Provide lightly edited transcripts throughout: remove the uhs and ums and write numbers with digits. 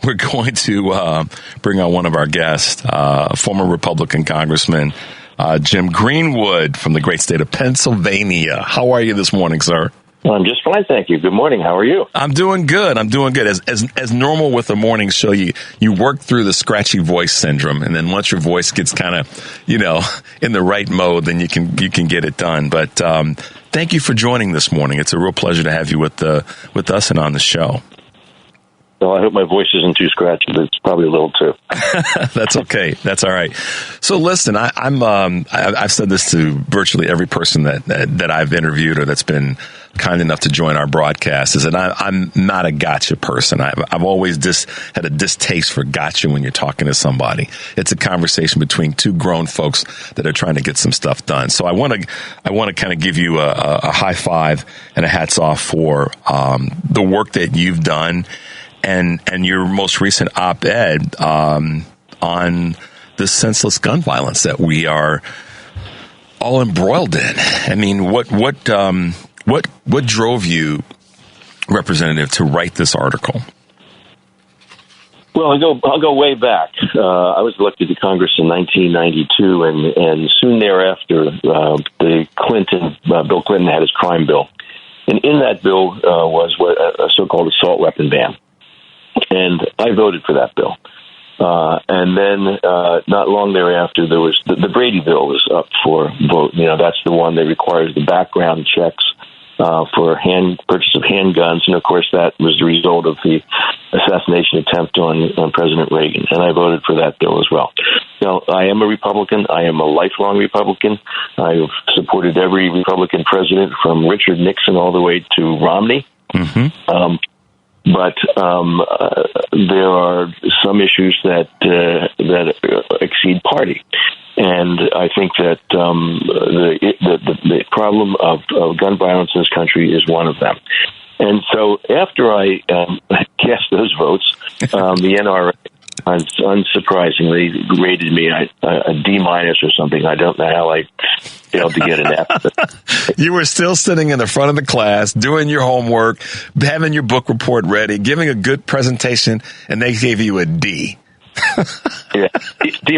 we're going to bring on one of our guests, former Republican Congressman Jim Greenwood from the great state of Pennsylvania. How are you this morning, sir? Well, I'm just fine, thank you. Good morning. How are you? I'm doing good. As normal with the morning show, you work through the scratchy voice syndrome, and then once your voice gets kind of, in the right mode, then you can get it done. But thank you for joining this morning. It's a real pleasure to have you with us and on the show. Well, I hope my voice isn't too scratchy, but it's probably a little too. That's okay. That's all right. So listen, I've said this to virtually every person that I've interviewed or that's been kind enough to join our broadcast is that I'm not a gotcha person. I've always had a distaste for gotcha when you're talking to somebody. It's a conversation between two grown folks that are trying to get some stuff done. So I want to kind of give you a high five and a hats off for the work that you've done. And your most recent op-ed on the senseless gun violence that we are all embroiled in. I mean, what drove you, Representative, to write this article? Well, I'll go way back. I was elected to Congress in 1992, and soon thereafter, Bill Clinton had his crime bill, and in that bill was a so-called assault weapon ban. And I voted for that bill. And then not long thereafter, there was the Brady bill was up for vote. That's the one that requires the background checks for purchase of handguns. And, of course, that was the result of the assassination attempt on President Reagan. And I voted for that bill as well. Now, I am a Republican. I am a lifelong Republican. I've supported every Republican president from Richard Nixon all the way to Romney. Mm-hmm. But there are some issues that exceed party, and I think that the problem of gun violence in this country is one of them. And so, after I cast those votes, the NRA unsurprisingly rated me a D- or something. I don't know how I failed to get an F. You were still sitting in the front of the class, doing your homework, having your book report ready, giving a good presentation, and they gave you a D. Yeah, D-. D-.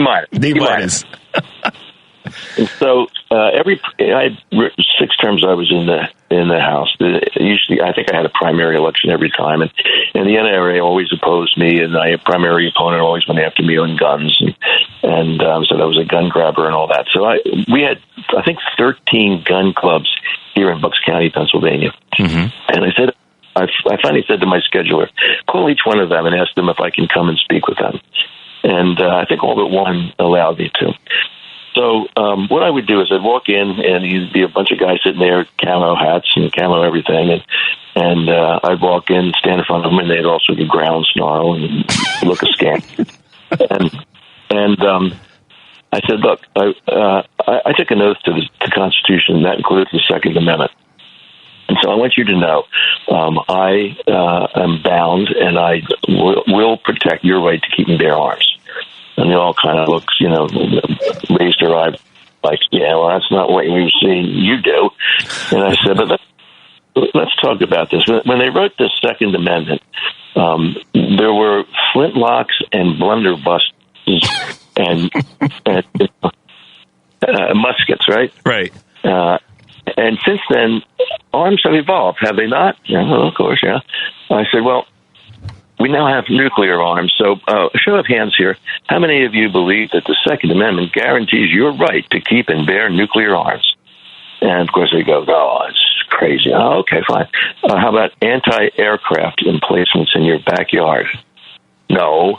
And so I had 6 terms I was in the House. Usually, I think I had a primary election every time, and the NRA always opposed me, and my primary opponent always went after me on guns, and said I was a gun grabber and all that. So we had, I think, 13 gun clubs here in Bucks County, Pennsylvania. Mm-hmm. And I finally said to my scheduler, call each one of them and ask them if I can come and speak with them. And I think all but one allowed me to. So what I would do is I'd walk in, and you'd be a bunch of guys sitting there, camo hats and camo everything, and I'd walk in, stand in front of them, and they'd also be ground snarl and look askance. and I said, look, I took an oath to the Constitution, and that includes the Second Amendment. And so I want you to know I am bound, and I will protect your right to keep and bear arms. And they all kind of looks, raised their eye like, yeah, well, that's not what we've seen you do. And I said, but let's talk about this. When they wrote the Second Amendment, there were flintlocks and blunderbusses and muskets, right? Right. And since then, arms have evolved, have they not? Yeah, well, of course, yeah. I said, well, we now have nuclear arms. So a show of hands here. How many of you believe that the Second Amendment guarantees your right to keep and bear nuclear arms? And, of course, they go, oh, it's crazy. Oh, okay, fine. How about anti-aircraft emplacements in your backyard? No.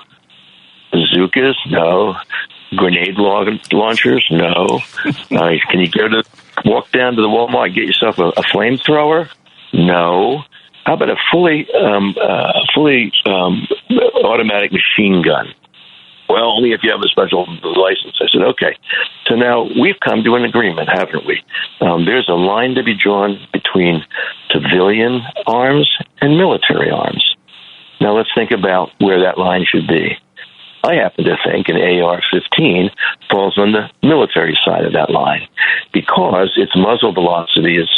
Bazookas? No. Grenade launchers? No. Can you walk down to the Walmart and get yourself a flamethrower? No. How about a fully automatic machine gun? Well, only if you have a special license. I said, okay. So now we've come to an agreement, haven't we? There's a line to be drawn between civilian arms and military arms. Now let's think about where that line should be. I happen to think an AR-15 falls on the military side of that line because its muzzle velocity is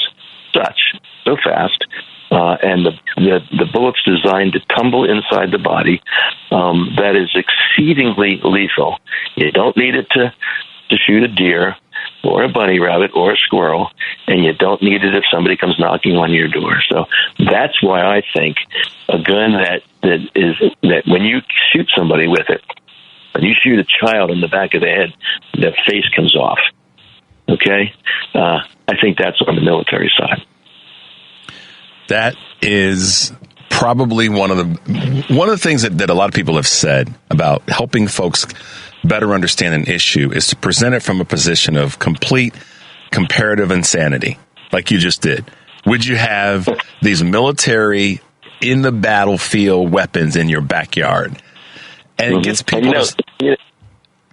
so fast and the bullet's designed to tumble inside the body. That is exceedingly lethal. You don't need it to shoot a deer or a bunny rabbit or a squirrel, and you don't need it if somebody comes knocking on your door. So that's why I think a gun that when you shoot somebody with it, when you shoot a child in the back of the head, the face comes off. Okay? I think that's on the military side. That is probably one of the things that a lot of people have said about helping folks better understand an issue is to present it from a position of complete comparative insanity, like you just did. Would you have these military in the battlefield weapons in your backyard? And it gets people. If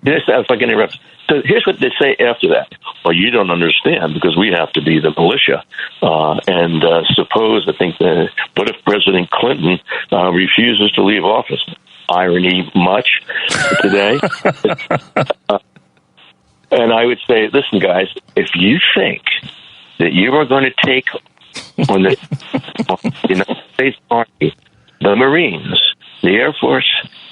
I can interrupt. So here's what they say after that. Well, you don't understand because we have to be the militia. What if President Clinton refuses to leave office? Irony much today. And I would say, listen, guys, if you think that you are going to take on the United States Army, the Marines, the Air Force,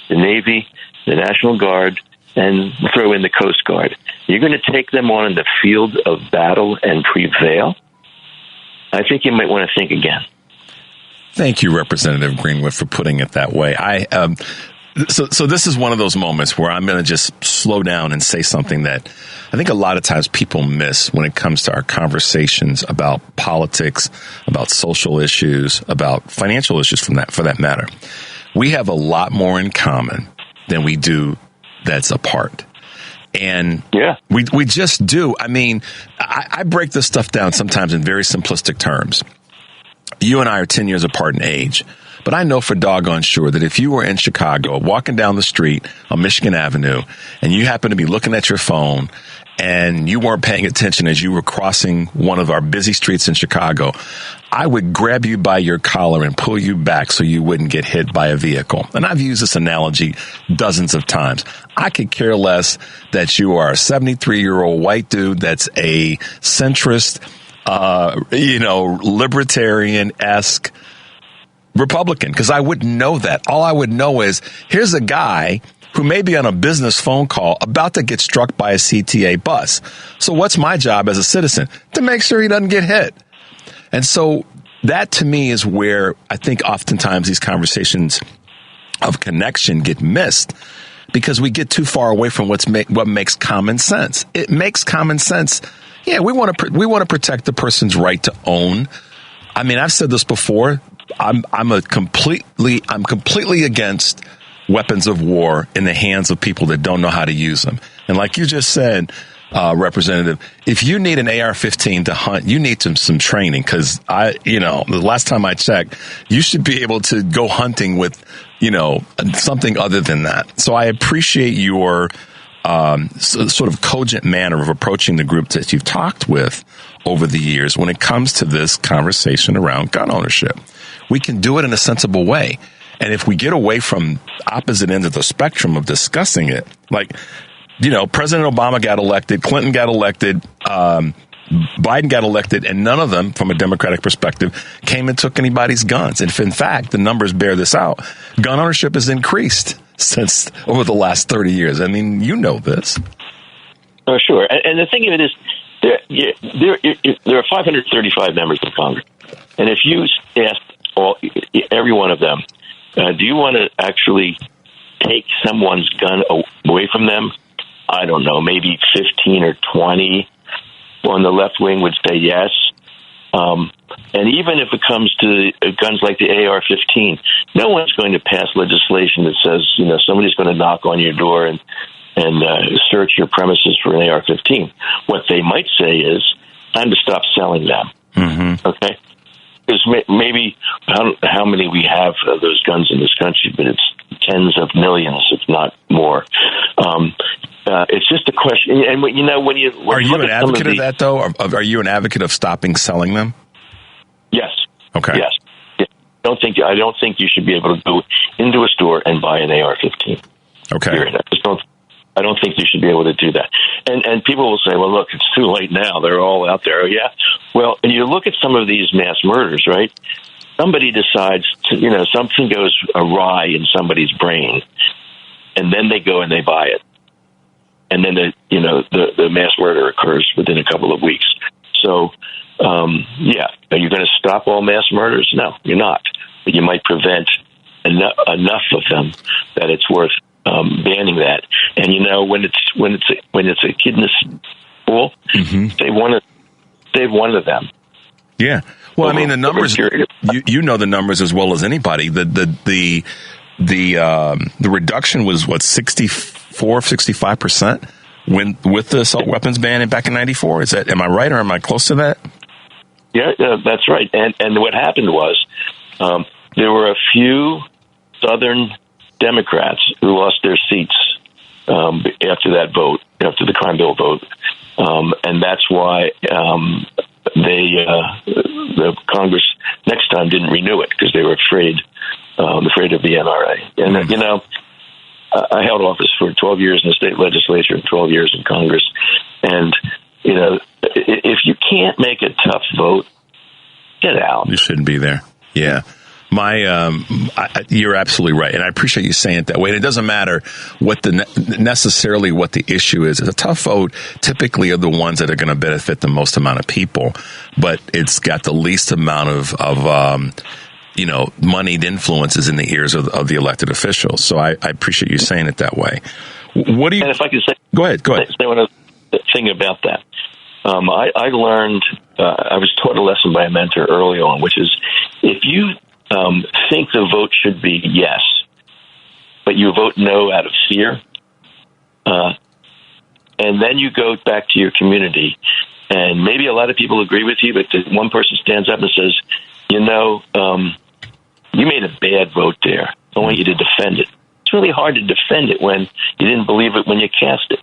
the Navy, the National Guard, and throw in the Coast Guard, you're going to take them on in the field of battle and prevail? I think you might want to think again. Thank you, Representative Greenwood, for putting it that way. So this is one of those moments where I'm going to just slow down and say something that I think a lot of times people miss when it comes to our conversations about politics, about social issues, about financial issues for that matter. We have a lot more in common than we do that's apart. And we just do. I mean, I break this stuff down sometimes in very simplistic terms. You and I are 10 years apart in age, but I know for doggone sure that if you were in Chicago walking down the street on Michigan Avenue and you happen to be looking at your phone and you weren't paying attention as you were crossing one of our busy streets in Chicago, I would grab you by your collar and pull you back so you wouldn't get hit by a vehicle. And I've used this analogy dozens of times. I could care less that you are a 73-year-old white dude that's a centrist, libertarian-esque Republican, because I wouldn't know that. All I would know is here's a guy who may be on a business phone call about to get struck by a CTA bus. So what's my job as a citizen? To make sure he doesn't get hit. And so that to me is where I think oftentimes these conversations of connection get missed because we get too far away from what makes common sense. It makes common sense. Yeah, we want to protect the person's right to own. I mean, I've said this before. I'm completely against weapons of war in the hands of people that don't know how to use them. And like you just said, Representative, if you need an AR-15 to hunt, you need some training because the last time I checked, you should be able to go hunting with, something other than that. So I appreciate your sort of cogent manner of approaching the group that you've talked with over the years when it comes to this conversation around gun ownership. We can do it in a sensible way. And if we get away from opposite ends of the spectrum of discussing it, like, President Obama got elected, Clinton got elected, Biden got elected, and none of them, from a Democratic perspective, came and took anybody's guns. And if, in fact, the numbers bear this out, gun ownership has increased since over the last 30 years. I mean, you know this. Oh, sure. And the thing of it is, there are 535 members of Congress. And if you ask every one of them, do you want to actually take someone's gun away from them? I don't know, maybe 15 or 20 on the left wing would say yes. And even if it comes to guns like the AR-15, no one's going to pass legislation that says, somebody's going to knock on your door and search your premises for an AR-15. What they might say is, time to stop selling them. Mm-hmm. Okay? Because maybe how many we have of those guns in this country, but it's tens of millions, if not more. It's just a question. And when you are you an advocate of that, though? Are you an advocate of stopping selling them? Yes. Okay. Yes. I don't think you should be able to go into a store and buy an AR-15. Okay. I don't think you should be able to do that. And people will say, well, look, it's too late now. They're all out there. Yeah. Well, and you look at some of these mass murders, right? somebody decides to, something goes awry in somebody's brain, and then they go and they buy it, and then the mass murder occurs within a couple of weeks. So, are you going to stop all mass murders? No, you're not. But you might prevent enough of them that it's worth banning that. And when it's a kid in the school, save one of them. Yeah. Well, I mean, the numbers. You know the numbers as well as anybody. The reduction was 65% with the assault weapons ban back in '94. Am I right, or am I close to that? Yeah, that's right. And what happened was there were a few Southern Democrats who lost their seats after that vote, after the crime bill vote, and that's why the Congress next time didn't renew it, because they were afraid of the NRA. And I held office for 12 years in the state legislature and 12 years in Congress, and if you can't make a tough vote, get out. You shouldn't be there. Yeah. You're absolutely right, and I appreciate you saying it that way. And it doesn't matter necessarily what the issue is. A tough vote typically are the ones that are going to benefit the most amount of people, but it's got the least amount of moneyed influences in the ears of the elected officials. So I appreciate you saying it that way. What do you? And if I could say, go ahead. Say one other thing about that. I learned. I was taught a lesson by a mentor early on, which is if you think the vote should be yes, but you vote no out of fear, and then you go back to your community, and maybe a lot of people agree with you, but one person stands up and says, you made a bad vote there. I want you to defend it. It's really hard to defend it when you didn't believe it when you cast it.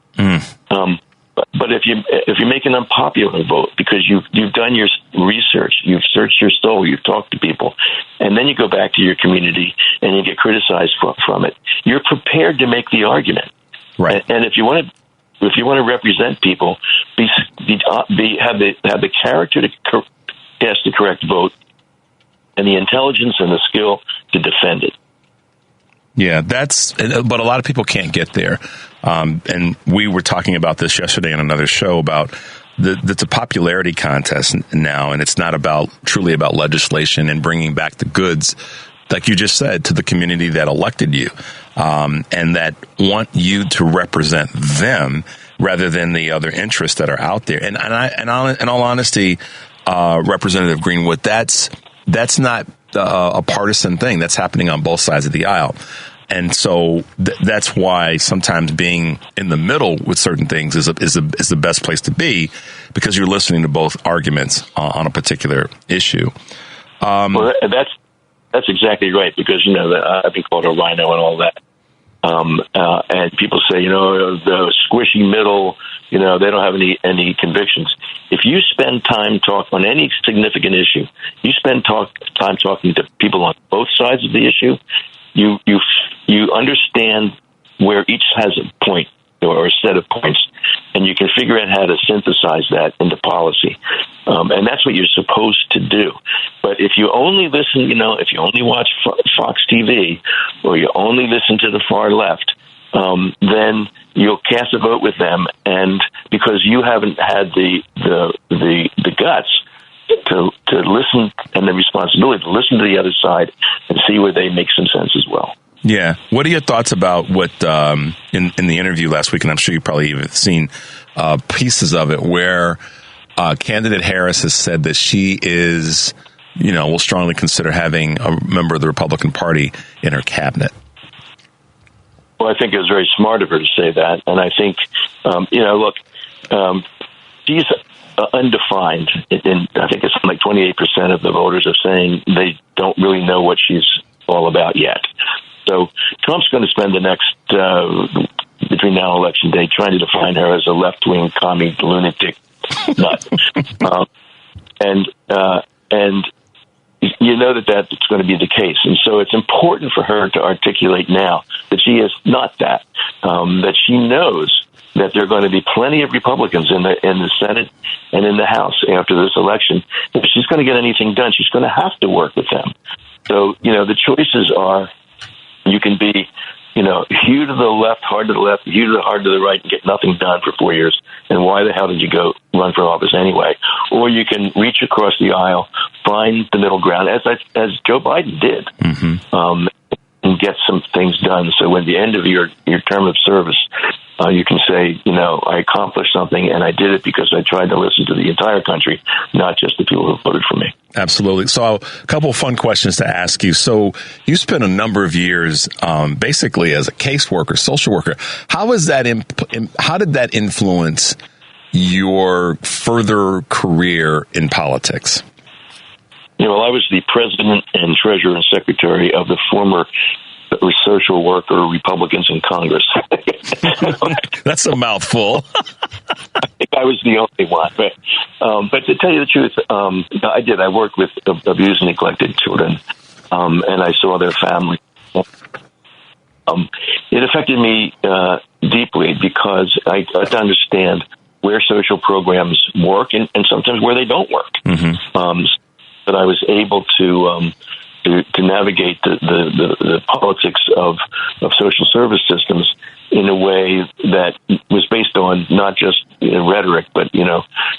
But if you make an unpopular vote because you've done your research, you've searched your soul, you've talked to people, and then you go back to your community and you get criticized from it, you're prepared to make the argument. Right. And if you want to represent people, have the character to cast the correct vote, and the intelligence and the skill to defend it. Yeah, but a lot of people can't get there. And we were talking about this yesterday on another show about it's a popularity contest now, and it's not truly about legislation and bringing back the goods, like you just said, to the community that elected you, and that want you to represent them rather than the other interests that are out there. And in all honesty, Representative Greenwood, that's not a partisan thing. That's happening on both sides of the aisle. And so that's why sometimes being in the middle with certain things is the best place to be, because you're listening to both arguments on a particular issue. Well, that's exactly right, because I've been called a rhino and all that. And people say, the squishy middle, they don't have any convictions. If you spend time talking on any significant issue, you spend time talking to people on both sides of the issue, you understand where each has a point or a set of points, and you can figure out how to synthesize that into policy. And that's what you're supposed to do. But if you only listen, if you only watch Fox TV, or you only listen to the far left, then you'll cast a vote with them, and because you haven't had the guts to listen, and the responsibility to listen to the other side and see where they make some sense as well. Yeah. What are your thoughts about what in the interview last week, and I'm sure you probably even seen pieces of it, where candidate Harris has said that she is, will strongly consider having a member of the Republican Party in her cabinet? Well, I think it was very smart of her to say that. And I think, she's undefined. And I think it's something like 28% of the voters are saying they don't really know what she's all about yet. So Trump's going to spend the next, between now and Election Day, trying to define her as a left-wing commie lunatic nut. And you know that's going to be the case. And so it's important for her to articulate now that she is not that, that she knows that there are going to be plenty of Republicans in the Senate and in the House after this election. If she's going to get anything done, she's going to have to work with them. So, the choices are, you can be, hew to the left, hard to the left, hew to the hard to the right, and get nothing done for 4 years. And why the hell did you go run for office anyway? Or you can reach across the aisle, find the middle ground, as Joe Biden did, and get some things done. So when the end of your term of service, you can say, I accomplished something, and I did it because I tried to listen to the entire country, not just the people who voted for me. Absolutely. So a couple of fun questions to ask you. So you spent a number of years basically as a caseworker, social worker. How did that influence your further career in politics? I was the president and treasurer and secretary of the former social worker Republicans in Congress. That's a mouthful. I think I was the only one. But to tell you the truth, I did. I worked with abused and neglected children, and I saw their families. It affected me deeply because I got to understand where social programs work and sometimes where they don't work. But I was able to navigate the politics of social service systems in a way that was based on not just rhetoric, but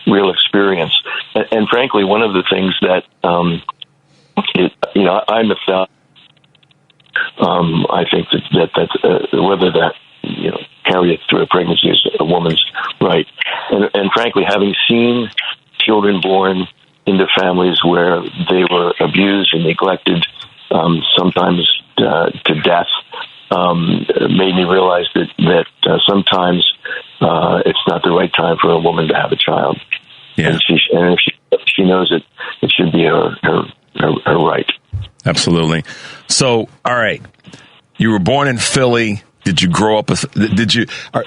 real experience. And frankly, one of the things that I'm a I think that whether that carry it through a pregnancy is a woman's right, and frankly, having seen children born into families where they were abused and neglected, sometimes to death, made me realize that sometimes it's not the right time for a woman to have a child. Yeah. And if she knows it, it should be her right. Absolutely. So, all right, you were born in Philly. Did you grow up?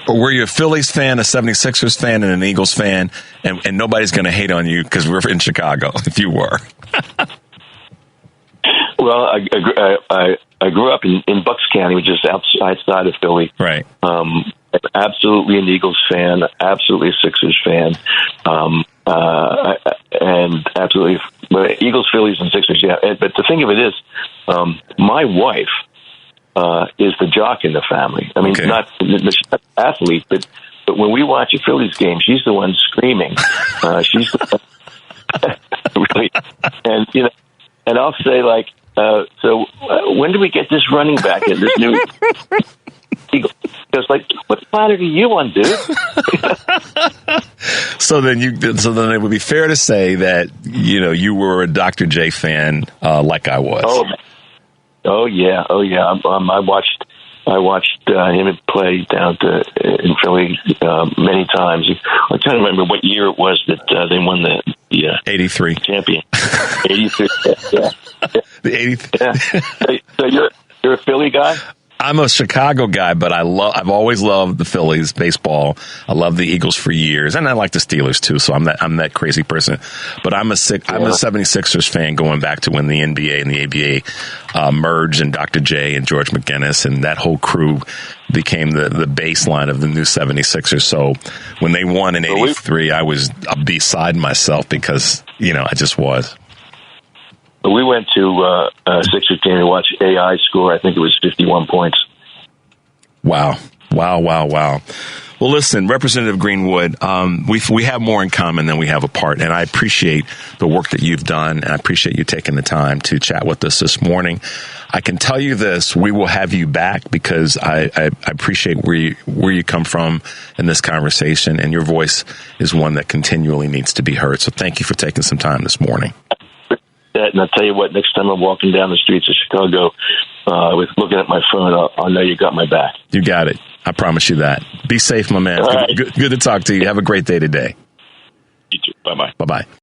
Were you a Phillies fan, a 76ers fan, and an Eagles fan? And nobody's going to hate on you because we're in Chicago. If you were. Well, I grew up in Bucks County, which is outside of Philly. Right. Absolutely an Eagles fan. Absolutely a Sixers fan. And absolutely Eagles, Phillies, and Sixers. Yeah. But the thing of it is, my wife is the jock in the family. I mean, not the athlete, but when we watch a Phillies game, she's the one screaming. She's the really, and and I'll say so when do we get this running back in this new Eagle? It's like, what planet are you on, dude? So then it would be fair to say that you were a Dr. J fan, like I was. Oh yeah. I watched him play down in Philly many times. I'm trying to remember what year it was that they won the 83 champion. 83. Yeah. The 83. So you're a Philly guy? I'm a Chicago guy, but I've always loved the Phillies baseball. I love the Eagles for years, and I like the Steelers too. So I'm that crazy person. But I'm a 76ers fan going back to when the NBA and the ABA merged, and Dr. J and George McGinnis and that whole crew became the baseline of the new 76ers. So when they won in 83, I was beside myself because I just was. We went to a Sixers game to watch AI score. I think it was 51 points. Wow. Well, listen, Representative Greenwood, we have more in common than we have apart, and I appreciate the work that you've done, and I appreciate you taking the time to chat with us this morning. I can tell you this, we will have you back because I appreciate where you come from in this conversation, and your voice is one that continually needs to be heard. So thank you for taking some time this morning. And I'll tell you what, next time I'm walking down the streets of Chicago with looking at my phone, I'll know you got my back. You got it. I promise you that. Be safe, my man. All right. Good to talk to you. Have a great day today. You too. Bye-bye. Bye-bye.